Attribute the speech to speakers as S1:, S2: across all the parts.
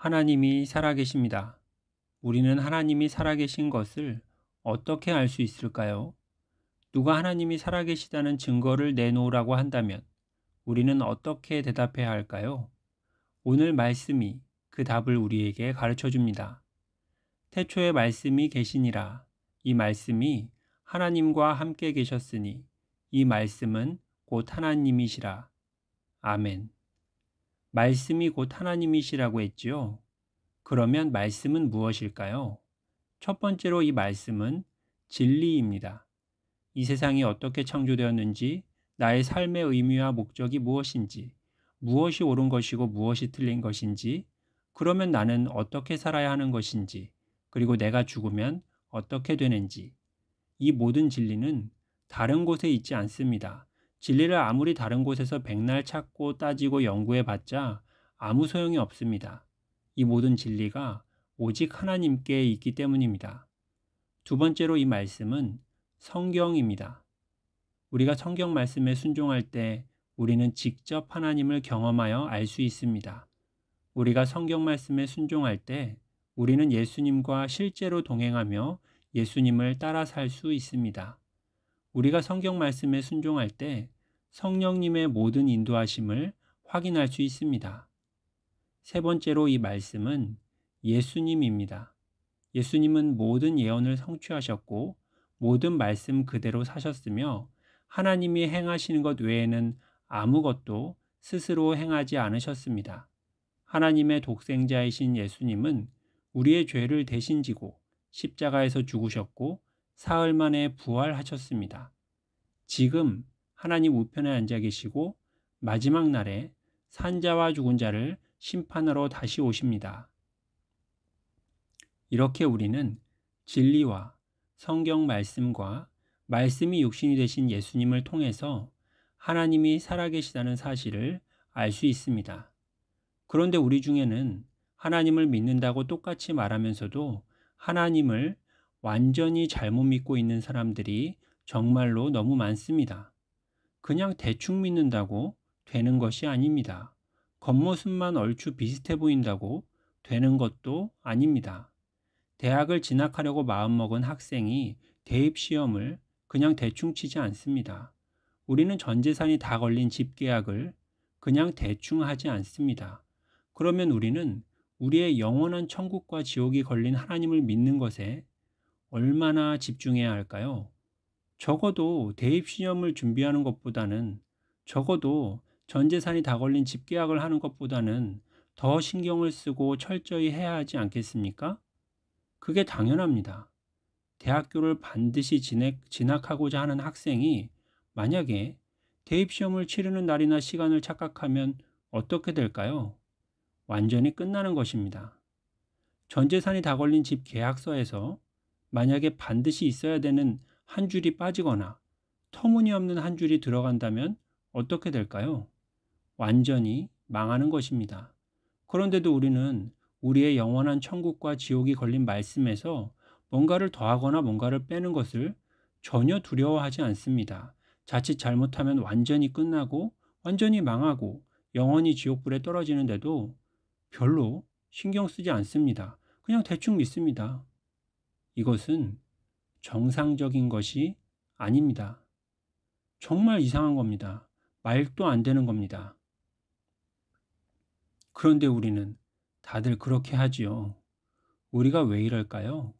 S1: 하나님이 살아계십니다. 우리는 하나님이 살아계신 것을 어떻게 알 수 있을까요? 누가 하나님이 살아계시다는 증거를 내놓으라고 한다면 우리는 어떻게 대답해야 할까요? 오늘 말씀이 그 답을 우리에게 가르쳐 줍니다. 태초에 말씀이 계시니라. 이 말씀이 하나님과 함께 계셨으니 이 말씀은 곧 하나님이시라. 아멘. 말씀이 곧 하나님이시라고 했지요. 그러면 말씀은 무엇일까요? 첫 번째로 이 말씀은 진리입니다. 이 세상이 어떻게 창조되었는지, 나의 삶의 의미와 목적이 무엇인지, 무엇이 옳은 것이고 무엇이 틀린 것인지, 그러면 나는 어떻게 살아야 하는 것인지, 그리고 내가 죽으면 어떻게 되는지, 이 모든 진리는 다른 곳에 있지 않습니다. 진리를 아무리 다른 곳에서 백날 찾고 따지고 연구해 봤자 아무 소용이 없습니다. 이 모든 진리가 오직 하나님께 있기 때문입니다. 두 번째로 이 말씀은 성경입니다. 우리가 성경 말씀에 순종할 때 우리는 직접 하나님을 경험하여 알 수 있습니다. 우리가 성경 말씀에 순종할 때 우리는 예수님과 실제로 동행하며 예수님을 따라 살 수 있습니다. 우리가 성경 말씀에 순종할 때 성령님의 모든 인도하심을 확인할 수 있습니다. 세 번째로 이 말씀은 예수님입니다. 예수님은 모든 예언을 성취하셨고 모든 말씀 그대로 사셨으며 하나님이 행하시는 것 외에는 아무것도 스스로 행하지 않으셨습니다. 하나님의 독생자이신 예수님은 우리의 죄를 대신 지고 십자가에서 죽으셨고 사흘 만에 부활하셨습니다. 지금 하나님 우편에 앉아 계시고 마지막 날에 산자와 죽은 자를 심판하러 다시 오십니다. 이렇게 우리는 진리와 성경 말씀과 말씀이 육신이 되신 예수님을 통해서 하나님이 살아계시다는 사실을 알 수 있습니다. 그런데 우리 중에는 하나님을 믿는다고 똑같이 말하면서도 하나님을 완전히 잘못 믿고 있는 사람들이 정말로 너무 많습니다. 그냥 대충 믿는다고 되는 것이 아닙니다. 겉모습만 얼추 비슷해 보인다고 되는 것도 아닙니다. 대학을 진학하려고 마음먹은 학생이 대입시험을 그냥 대충 치지 않습니다. 우리는 전 재산이 다 걸린 집 계약을 그냥 대충 하지 않습니다. 그러면 우리는 우리의 영원한 천국과 지옥이 걸린 하나님을 믿는 것에 얼마나 집중해야 할까요? 적어도 대입시험을 준비하는 것보다는, 적어도 전 재산이 다 걸린 집 계약을 하는 것보다는 더 신경을 쓰고 철저히 해야 하지 않겠습니까? 그게 당연합니다. 대학교를 반드시 진학하고자 하는 학생이 만약에 대입시험을 치르는 날이나 시간을 착각하면 어떻게 될까요? 완전히 끝나는 것입니다. 전 재산이 다 걸린 집 계약서에서 만약에 반드시 있어야 되는 한 줄이 빠지거나 터무니없는 한 줄이 들어간다면 어떻게 될까요? 완전히 망하는 것입니다. 그런데도 우리는 우리의 영원한 천국과 지옥이 걸린 말씀에서 뭔가를 더하거나 뭔가를 빼는 것을 전혀 두려워하지 않습니다. 자칫 잘못하면 완전히 끝나고 완전히 망하고 영원히 지옥불에 떨어지는데도 별로 신경 쓰지 않습니다. 그냥 대충 믿습니다. 이것은 정상적인 것이 아닙니다. 정말 이상한 겁니다. 말도 안 되는 겁니다. 그런데 우리는 다들 그렇게 하지요. 우리가 왜 이럴까요?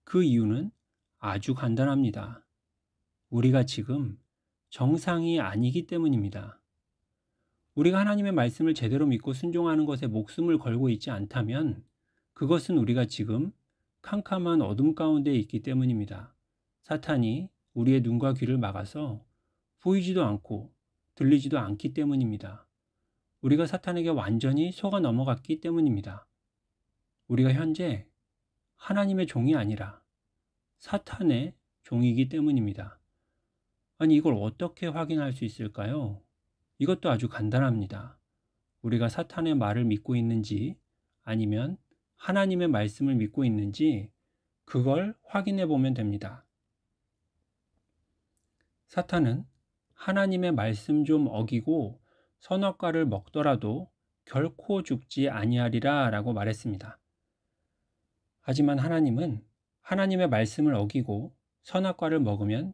S1: 그 이유는 아주 간단합니다. 우리가 지금 정상이 아니기 때문입니다. 우리가 하나님의 말씀을 제대로 믿고 순종하는 것에 목숨을 걸고 있지 않다면 그것은 우리가 지금 캄캄한 어둠 가운데 있기 때문입니다. 사탄이 우리의 눈과 귀를 막아서 보이지도 않고 들리지도 않기 때문입니다. 우리가 사탄에게 완전히 속아 넘어갔기 때문입니다. 우리가 현재 하나님의 종이 아니라 사탄의 종이기 때문입니다. 아니, 이걸 어떻게 확인할 수 있을까요? 이것도 아주 간단합니다. 우리가 사탄의 말을 믿고 있는지 아니면 하나님의 말씀을 믿고 있는지 그걸 확인해 보면 됩니다. 사탄은 하나님의 말씀 좀 어기고 선악과를 먹더라도 결코 죽지 아니하리라 라고 말했습니다. 하지만 하나님은 하나님의 말씀을 어기고 선악과를 먹으면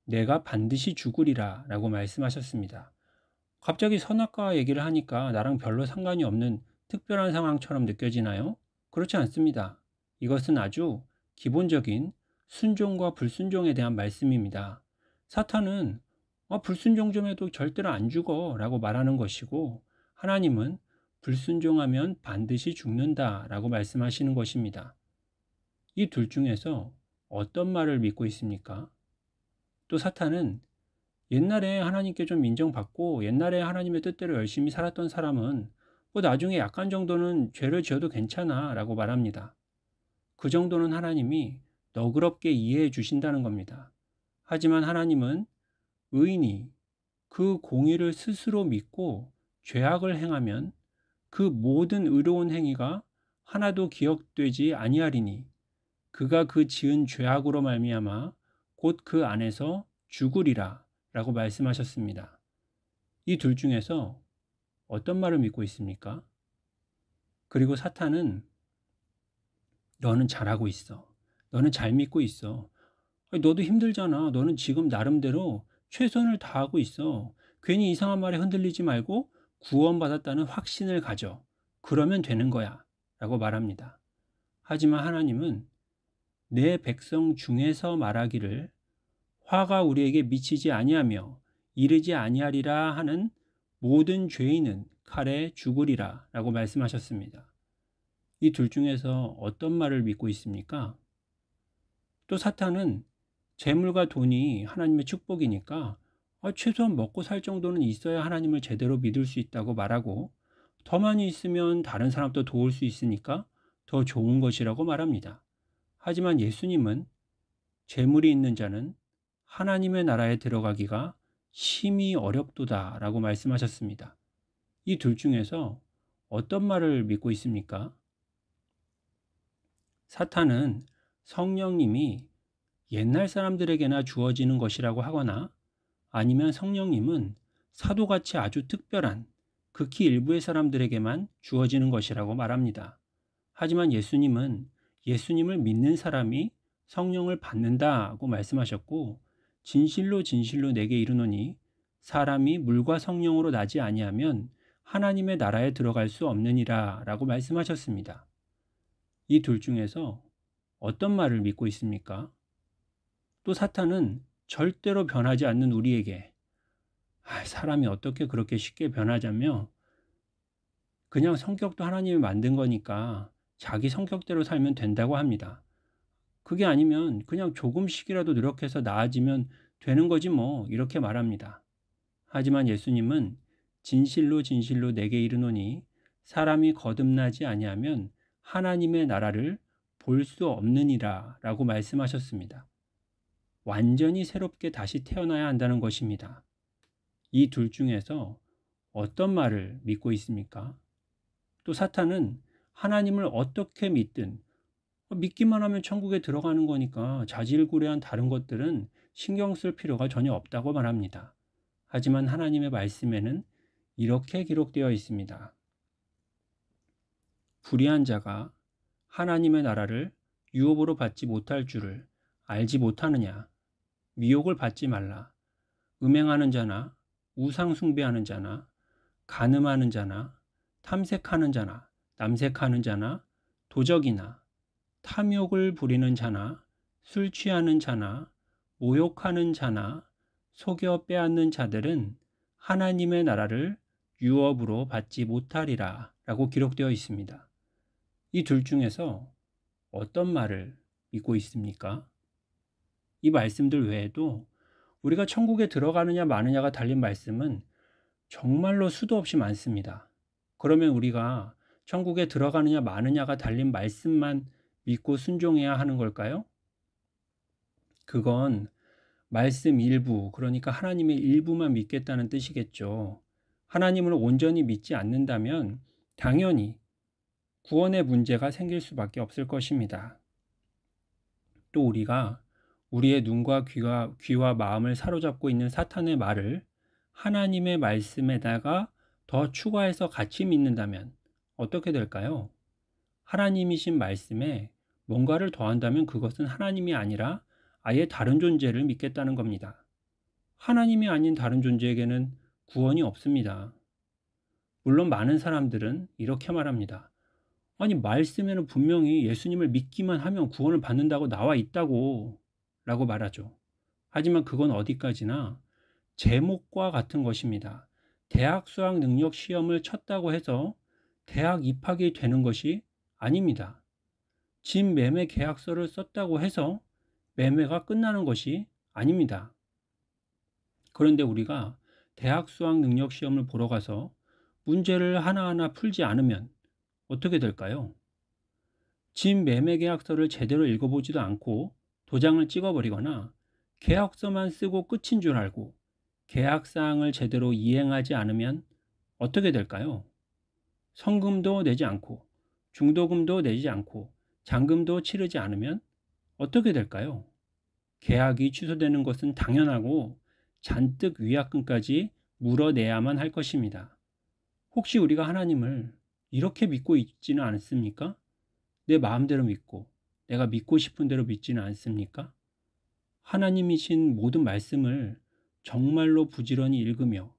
S1: 내가 반드시 죽으리라 라고 말씀하셨습니다. 갑자기 선악과 얘기를 하니까 나랑 별로 상관이 없는 특별한 상황처럼 느껴지나요? 그렇지 않습니다. 이것은 아주 기본적인 순종과 불순종에 대한 말씀입니다. 사탄은 불순종 좀 해도 절대로 안 죽어 라고 말하는 것이고, 하나님은 불순종하면 반드시 죽는다 라고 말씀하시는 것입니다. 이 둘 중에서 어떤 말을 믿고 있습니까? 또 사탄은 옛날에 하나님께 좀 인정받고 옛날에 하나님의 뜻대로 열심히 살았던 사람은 뭐 나중에 약간 정도는 죄를 지어도 괜찮아 라고 말합니다. 그 정도는 하나님이 너그럽게 이해해 주신다는 겁니다. 하지만 하나님은 의인이 그 공의를 스스로 믿고 죄악을 행하면 그 모든 의로운 행위가 하나도 기억되지 아니하리니 그가 그 지은 죄악으로 말미암아 곧 그 안에서 죽으리라 라고 말씀하셨습니다. 이 둘 중에서 어떤 말을 믿고 있습니까? 그리고 사탄은 너는 잘하고 있어. 너는 잘 믿고 있어. 아니, 너도 힘들잖아. 너는 지금 나름대로 최선을 다하고 있어. 괜히 이상한 말에 흔들리지 말고 구원받았다는 확신을 가져. 그러면 되는 거야. 라고 말합니다. 하지만 하나님은 내 백성 중에서 말하기를 화가 우리에게 미치지 아니하며 이르지 아니하리라 하는 모든 죄인은 칼에 죽으리라 라고 말씀하셨습니다. 이 둘 중에서 어떤 말을 믿고 있습니까? 또 사탄은 재물과 돈이 하나님의 축복이니까 최소한 먹고 살 정도는 있어야 하나님을 제대로 믿을 수 있다고 말하고, 더 많이 있으면 다른 사람도 도울 수 있으니까 더 좋은 것이라고 말합니다. 하지만 예수님은 재물이 있는 자는 하나님의 나라에 들어가기가 심히 어렵도다 라고 말씀하셨습니다. 이 둘 중에서 어떤 말을 믿고 있습니까? 사탄은 성령님이 옛날 사람들에게나 주어지는 것이라고 하거나, 아니면 성령님은 사도같이 아주 특별한 극히 일부의 사람들에게만 주어지는 것이라고 말합니다. 하지만 예수님은 예수님을 믿는 사람이 성령을 받는다고 말씀하셨고, 진실로 진실로 내게 이르노니 사람이 물과 성령으로 나지 아니하면 하나님의 나라에 들어갈 수 없느니라 라고 말씀하셨습니다. 이 둘 중에서 어떤 말을 믿고 있습니까? 또 사탄은 절대로 변하지 않는 우리에게 사람이 어떻게 그렇게 쉽게 변하자며 그냥 성격도 하나님이 만든 거니까 자기 성격대로 살면 된다고 합니다. 그게 아니면 그냥 조금씩이라도 노력해서 나아지면 되는 거지 뭐, 이렇게 말합니다. 하지만 예수님은 진실로 진실로 내게 이르노니 사람이 거듭나지 아니하면 하나님의 나라를 볼 수 없느니라 라고 말씀하셨습니다. 완전히 새롭게 다시 태어나야 한다는 것입니다. 이 둘 중에서 어떤 말을 믿고 있습니까? 또 사탄은 하나님을 어떻게 믿든 믿기만 하면 천국에 들어가는 거니까 자질구레한 다른 것들은 신경 쓸 필요가 전혀 없다고 말합니다. 하지만 하나님의 말씀에는 이렇게 기록되어 있습니다. 불의한 자가 하나님의 나라를 유업으로 받지 못할 줄을 알지 못하느냐? 미혹을 받지 말라. 음행하는 자나 우상 숭배하는 자나 간음하는 자나 탐색하는 자나 남색하는 자나 도적이나 탐욕을 부리는 자나 술 취하는 자나 모욕하는 자나 속여 빼앗는 자들은 하나님의 나라를 유업으로 받지 못하리라 라고 기록되어 있습니다. 이 둘 중에서 어떤 말을 믿고 있습니까? 이 말씀들 외에도 우리가 천국에 들어가느냐 마느냐가 달린 말씀은 정말로 수도 없이 많습니다. 그러면 우리가 천국에 들어가느냐 마느냐가 달린 말씀만 믿고 순종해야 하는 걸까요? 그건 말씀 일부, 그러니까 하나님의 일부만 믿겠다는 뜻이겠죠. 하나님을 온전히 믿지 않는다면 당연히 구원의 문제가 생길 수밖에 없을 것입니다. 또 우리가 우리의 눈과 귀와 마음을 사로잡고 있는 사탄의 말을 하나님의 말씀에다가 더 추가해서 같이 믿는다면 어떻게 될까요? 하나님이신 말씀에 뭔가를 더한다면 그것은 하나님이 아니라 아예 다른 존재를 믿겠다는 겁니다. 하나님이 아닌 다른 존재에게는 구원이 없습니다. 물론 많은 사람들은 이렇게 말합니다. 아니, 말씀에는 분명히 예수님을 믿기만 하면 구원을 받는다고 나와 있다고 라고 말하죠. 하지만 그건 어디까지나 제목과 같은 것입니다. 대학 수학 능력 시험을 쳤다고 해서 대학 입학이 되는 것이 아닙니다. 집 매매 계약서를 썼다고 해서 매매가 끝나는 것이 아닙니다. 그런데 우리가 대학 수학 능력 시험을 보러 가서 문제를 하나하나 풀지 않으면 어떻게 될까요? 집 매매 계약서를 제대로 읽어보지도 않고 도장을 찍어버리거나 계약서만 쓰고 끝인 줄 알고 계약사항을 제대로 이행하지 않으면 어떻게 될까요? 성금도 내지 않고 중도금도 내지 않고 잔금도 치르지 않으면 어떻게 될까요? 계약이 취소되는 것은 당연하고 잔뜩 위약금까지 물어내야만 할 것입니다. 혹시 우리가 하나님을 이렇게 믿고 있지는 않습니까? 내 마음대로 믿고 내가 믿고 싶은 대로 믿지는 않습니까? 하나님이신 모든 말씀을 정말로 부지런히 읽으며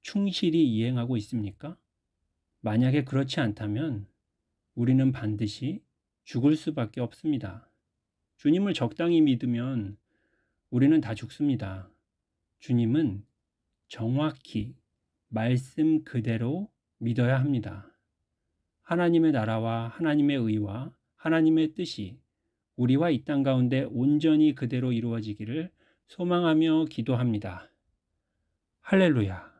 S1: 충실히 이행하고 있습니까? 만약에 그렇지 않다면 우리는 반드시 죽을 수밖에 없습니다. 주님을 적당히 믿으면 우리는 다 죽습니다. 주님은 정확히 말씀 그대로 믿어야 합니다. 하나님의 나라와 하나님의 의와 하나님의 뜻이 우리와 이 땅 가운데 온전히 그대로 이루어지기를 소망하며 기도합니다. 할렐루야.